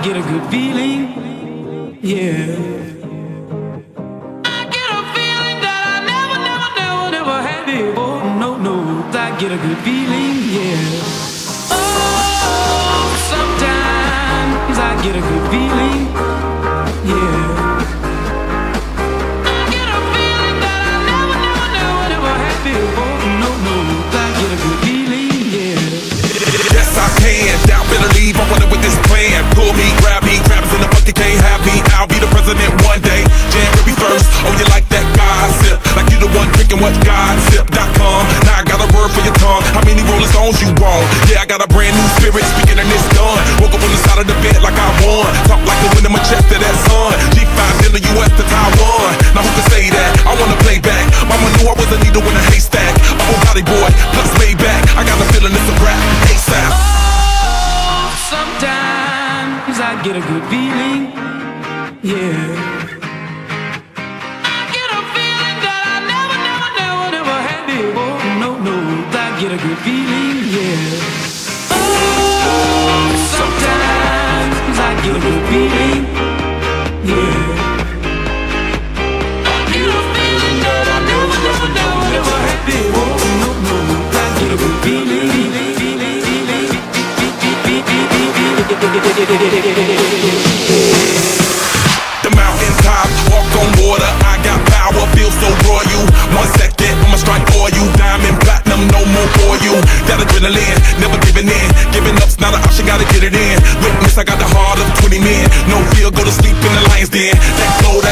get a good feeling, yeah. I get a feeling that I never had before. No, I get a good feeling, yeah. Oh, sometimes I get a good feeling, yeah. I get a feeling that I never had before. No, I get a good feeling, yeah. Yes, I can. Doubt better leave. I wonder what this plan. Pull me, grab us in the bucket, can't have me. I'll be the president one day. January 1st. Oh, you like that gossip? Like you the one drinking what gossip.com. Now I got a word for your tongue. How many Rolling Stones you want? Yeah, I got a brand new spirit speaking and it's done. Woke up on the side of the bed like I won. Talk like the wind in my chest to that sun. G5 in the US to Taiwan. Now who can say that? I wanna play back. Mama knew I was a needle in a haystack. A full body boy, plus laid back. I got a feeling it's a rap. ASAP. Oh, sometimes I get a good feeling, yeah. I get a feeling that I never had before. No, I get a good feeling, yeah. Oh, sometimes I get a good feeling, yeah. I get a feeling that I never had before. No, I get a good feeling. The mountaintop, walk on water, I got power, feel so royal. 1 second, I'ma strike for you. Diamond, platinum, no more for you. That adrenaline, never giving in. Giving up's not an option, gotta get it in. Witness, I got the heart of 20 men. No fear, go to sleep in the lion's den. That gold